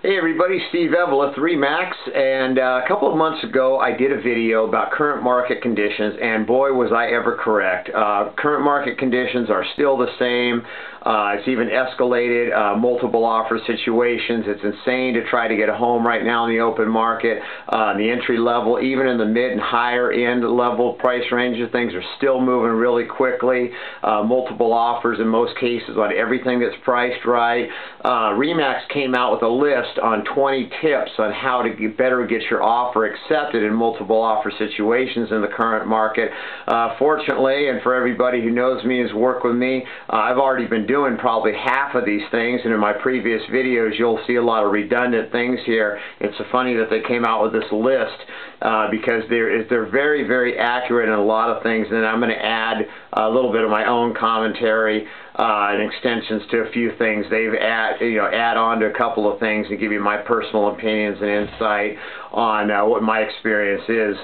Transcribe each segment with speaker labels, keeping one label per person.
Speaker 1: Hey everybody, Steve Eveleth, RE/MAX, and a couple of months ago I did a video about current market conditions, and boy was I ever correct. Current market conditions are still the same. It's even escalated, multiple offer situations. It's insane to try to get a home right now in the open market. The entry level, even in the mid and higher end level price ranges, things are still moving really quickly. Multiple offers in most cases on everything that's priced right. RE/MAX came out with a list on 20 tips on how to better get your offer accepted in multiple offer situations in the current market. Fortunately, and for everybody who knows me and has worked with me, I've already been doing probably half of these things, and in my previous videos you'll see a lot of redundant things here. It's so funny that they came out with this list because they're very, very accurate in a lot of things, and I'm going to add a little bit of my own commentary and extensions to a few things. They've add on to a couple of things and give you my personal opinions and insight on what my experience is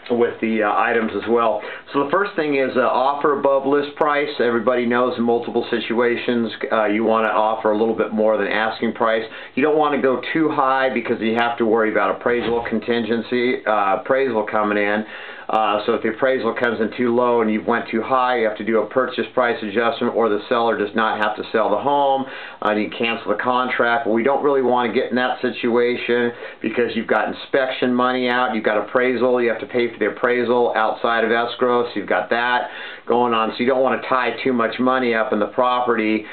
Speaker 1: with the items as well. So the first thing is offer above list price. Everybody knows in multiple situations you want to offer a little bit more than asking price. You don't want to go too high because you have to worry about appraisal contingency, appraisal coming in. So if the appraisal comes in too low and you went too high, you have to do a purchase price adjustment, or the seller does not have to sell the home. You can cancel the contract. But we don't really want to get in that situation because you've got inspection money out, you've got appraisal, you have to pay for the appraisal outside of escrow, so you've got that going on. So you don't want to tie too much money up in the property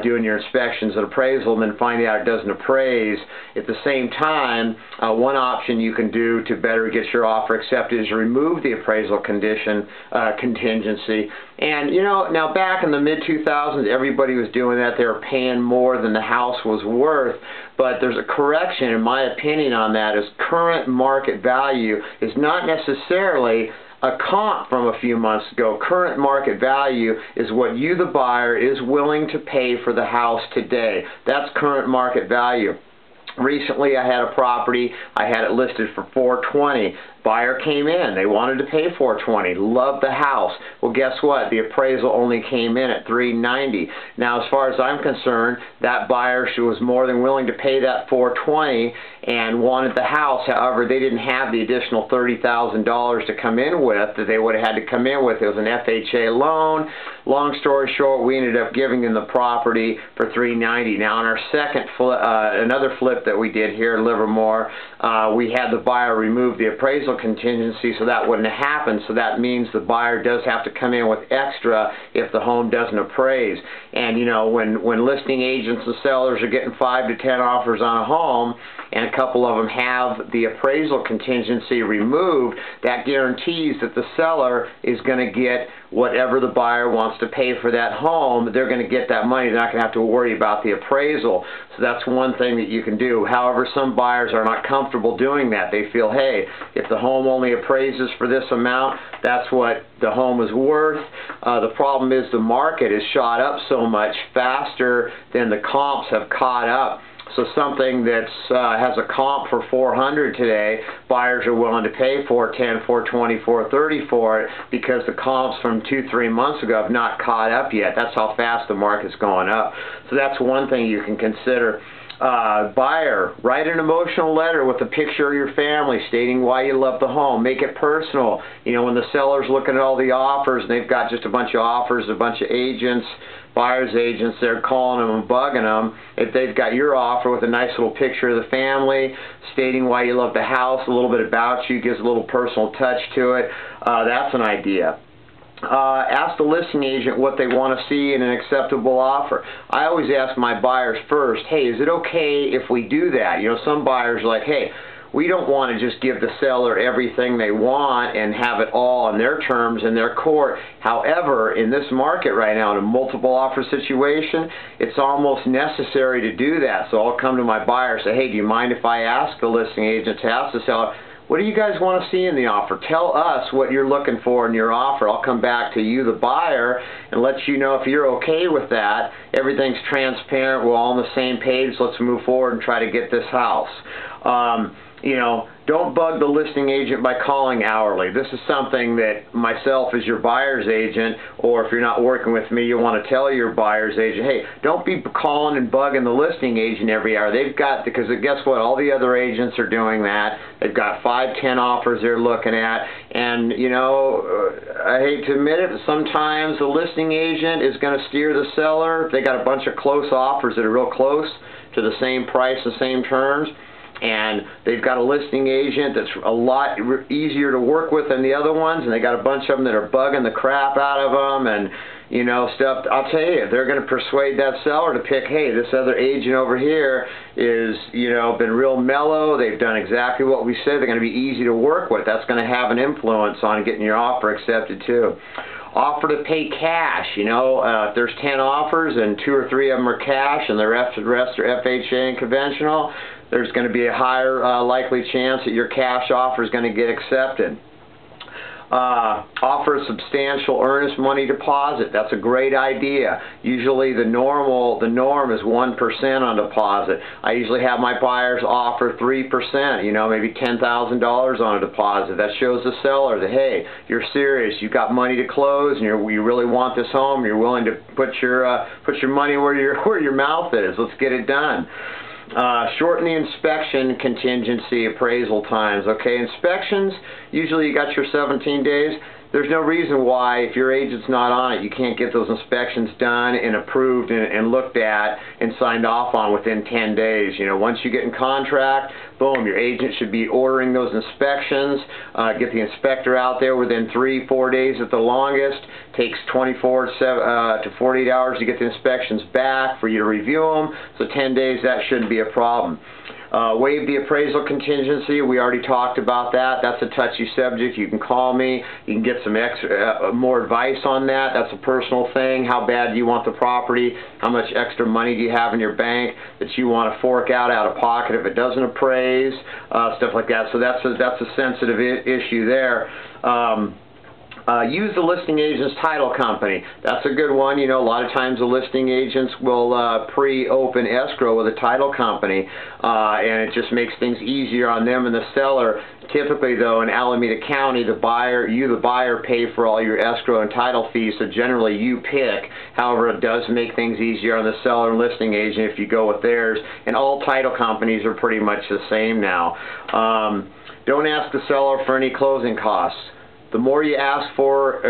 Speaker 1: doing your inspections and appraisal and then finding out it doesn't appraise. At the same time, one option you can do to better get your offer accepted is remove the appraisal contingency. And you know, now back in the mid-2000s, everybody was doing that. They were paying more than the house was worth. But there's a correction, in my opinion, on that. Is current market value is not necessarily a comp from a few months ago. Current market value is what you, the buyer, is willing to pay for the house today. That's current market value. Recently I had a property, I had it listed for $420. Buyer came in, they wanted to pay $420, loved the house. Well, guess what? The appraisal only came in at $390. Now, as far as I'm concerned, that buyer was more than willing to pay that $420 and wanted the house. However, they didn't have the additional $30,000 to come in with that they would have had to come in with. It was an FHA loan. Long story short, we ended up giving them the property for $390. Now, on our second flip, another flip that we did here in Livermore, we had the buyer remove the appraisal contingency, so that wouldn't have happened. So that means the buyer does have to come in with extra if the home doesn't appraise. And you know, when listing agents and sellers are getting 5 to 10 offers on a home, and a couple of them have the appraisal contingency removed, that guarantees that the seller is going to get whatever the buyer wants to pay for that home. They're going to get that money. They're not going to have to worry about the appraisal. So that's one thing that you can do. However, some buyers are not comfortable doing that. They feel, hey, if the home only appraises for this amount, that's what the home is worth. The problem is the market has shot up so much faster than the comps have caught up. So something that has a comp for $400 today, buyers are willing to pay $410, $420, $430 for it because the comps from 2-3 months ago have not caught up yet. That's how fast the market's going up. So that's one thing you can consider. Buyer, write an emotional letter with a picture of your family stating why you love the home. Make it personal. You know, when the seller's looking at all the offers and they've got just a bunch of offers, a bunch of agents, buyer's agents, they're calling them and bugging them. If they've got your offer with a nice little picture of the family stating why you love the house, a little bit about you, gives a little personal touch to it, that's an idea. Ask the listing agent what they want to see in an acceptable offer. I always ask my buyers first, hey, is it okay if we do that? You know, some buyers are like, hey, we don't want to just give the seller everything they want and have it all on their terms in their court. However, in this market right now, in a multiple offer situation, it's almost necessary to do that. So I'll come to my buyer and say, hey, do you mind if I ask the listing agent to ask the seller, what do you guys want to see in the offer? Tell us what you're looking for in your offer. I'll come back to you, the buyer, and let you know if you're okay with that. everything's transparent, we're all on the same page, let's move forward and try to get this house. You know, don't bug the listing agent by calling hourly. This is something that myself as your buyer's agent, or if you're not working with me, you want to tell your buyer's agent, hey, don't be calling and bugging the listing agent every hour. They've got, because guess what, all the other agents are doing that. They've got 5, 10 offers they're looking at, and you know, I hate to admit it, but sometimes the listing agent is going to steer the seller. If they got a bunch of close offers that are real close to the same price, the same terms, and they've got a listing agent that's a lot easier to work with than the other ones, and they got a bunch of them that are bugging the crap out of them and, you know, stuff. I'll tell you, they're going to persuade that seller to pick, hey, this other agent over here is, you know, been real mellow, they've done exactly what we said, they're going to be easy to work with. That's going to have an influence on getting your offer accepted too. Offer to pay cash. You know, if there's 10 offers and 2 or 3 of them are cash and the rest are FHA and conventional, there's going to be a higher likely chance that your cash offer is going to get accepted. Offer a substantial earnest money deposit. That's a great idea. Usually the norm is 1% on deposit. I usually have my buyers offer 3%, you know, maybe $10,000 on a deposit. That shows the seller that, hey, you're serious, you've got money to close, and you really want this home, you're willing to put your money where your mouth is. Let's get it done. Shorten the inspection contingency appraisal times. Okay, inspections, usually you got your 17 days. There's no reason why, if your agent's not on it, you can't get those inspections done and approved and looked at and signed off on within 10 days. You know, once you get in contract, boom, your agent should be ordering those inspections. Get the inspector out there within 3-4 days at the longest. Takes 24 to 48 hours to get the inspections back for you to review them. So 10 days, that shouldn't be a problem. Waive the appraisal contingency. We already talked about that. That's a touchy subject. You can call me. You can get some extra, more advice on that. That's a personal thing. How bad do you want the property? How much extra money do you have in your bank that you want to fork out of pocket if it doesn't appraise? Stuff like that. So that's a sensitive issue there. Use the listing agent's title company. That's a good one. You know, a lot of times the listing agents will pre-open escrow with a title company, and it just makes things easier on them and the seller. Typically, though, in Alameda County, the buyer, pay for all your escrow and title fees, so generally you pick. However, it does make things easier on the seller and listing agent if you go with theirs, and all title companies are pretty much the same now. Don't ask the seller for any closing costs. The more you ask for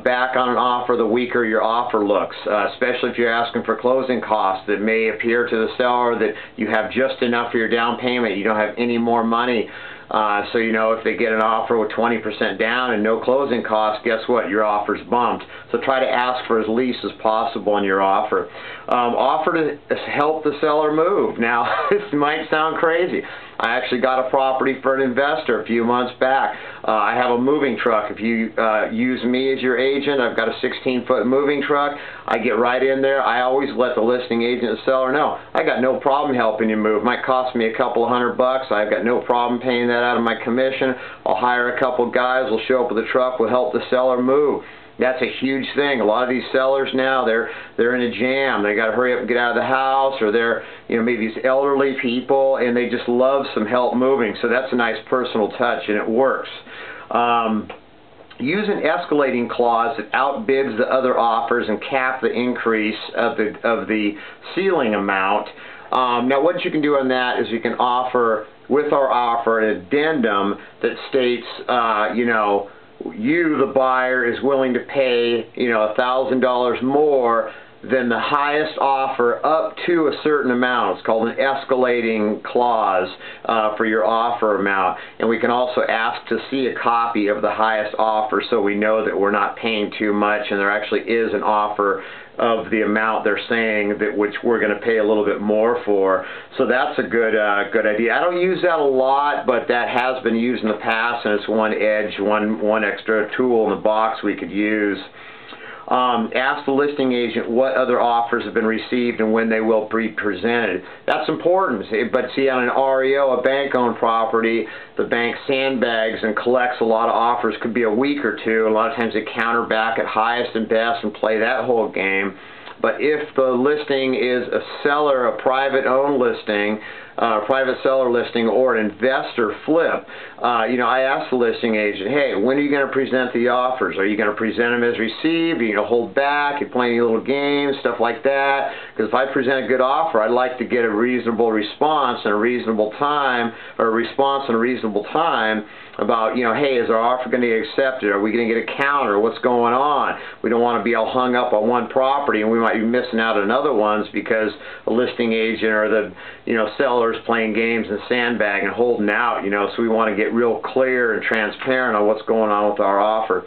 Speaker 1: back on an offer, the weaker your offer looks, especially if you're asking for closing costs. That may appear to the seller that you have just enough for your down payment, you don't have any more money. So, you know, if they get an offer with 20% down and no closing costs, guess what? Your offer's bumped. So try to ask for as least as possible on your offer. Offer to help the seller move. Now, this might sound crazy. I actually got a property for an investor a few months back. I have a moving truck. If you use me as your agent, I've got a 16-foot moving truck. I get right in there. I always let the listing agent and seller know, I got no problem helping you move. Might cost me a couple of $100. I've got no problem paying that out of my commission. I'll hire a couple guys. We'll show up with a truck. We'll help the seller move. That's a huge thing. A lot of these sellers now, they're in a jam. They got to hurry up and get out of the house, or they're, you know, maybe these elderly people, and they just love some help moving. So that's a nice personal touch, and it works. Use an escalating clause that outbids the other offers and cap the increase of the ceiling amount. Now, what you can do on that is you can offer, with our offer, an addendum that states, you know, you, the buyer, is willing to pay, you know, $1,000 more than the highest offer up to a certain amount. It's called an escalating clause for your offer amount. And we can also ask to see a copy of the highest offer so we know that we're not paying too much and there actually is an offer of the amount they're saying that which we're going to pay a little bit more for. So that's a good idea. I don't use that a lot, but that has been used in the past, and it's one edge, one extra tool in the box we could use. Ask the listing agent what other offers have been received and when they will be presented. That's important. But see, on an REO, a bank-owned property, the bank sandbags and collects a lot of offers. Could be a week or two. A lot of times they counter back at highest and best and play that whole game. But if the listing is a seller, a private-owned listing, private seller listing, or an investor flip, I asked the listing agent, hey, when are you going to present the offers? Are you going to present them as received? Are you going to hold back? Are you playing little games, stuff like that? Because if I present a good offer, I'd like to get a reasonable response in a reasonable time, or a response in a reasonable time about, hey, is our offer going to get accepted? Are we going to get a counter? What's going on? We don't want to be all hung up on one property, and we might be missing out on other ones because a listing agent or the seller's playing games and sandbagging and holding out. So we want to get real clear and transparent on what's going on with our offer.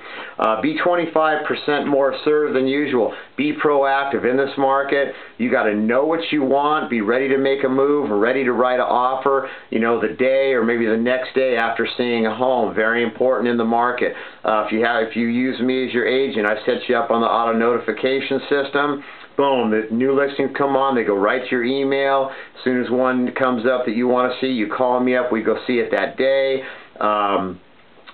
Speaker 1: Be 25% more assertive than usual. Be proactive in this market. You got to know what you want. Be ready to make a move or ready to write an offer. The day or maybe the next day after seeing a home. Very important in the market. If you use me as your agent, I set you up on the auto notification system. Boom, the new listings come on, they go right to your email. As soon as one comes up that you want to see, you call me up, we go see it that day.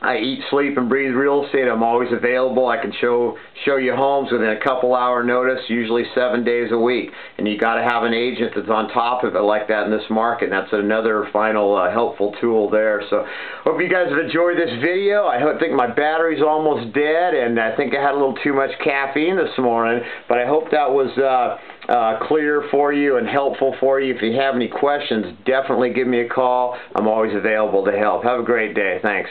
Speaker 1: I eat, sleep, and breathe real estate. I'm always available. I can show you homes within a couple-hour notice, usually 7 days a week. And you got to have an agent that's on top of it like that in this market. And that's another final helpful tool there. So, hope you guys have enjoyed this video. I think my battery's almost dead, and I think I had a little too much caffeine this morning. But I hope that was clear for you and helpful for you. If you have any questions, definitely give me a call. I'm always available to help. Have a great day. Thanks.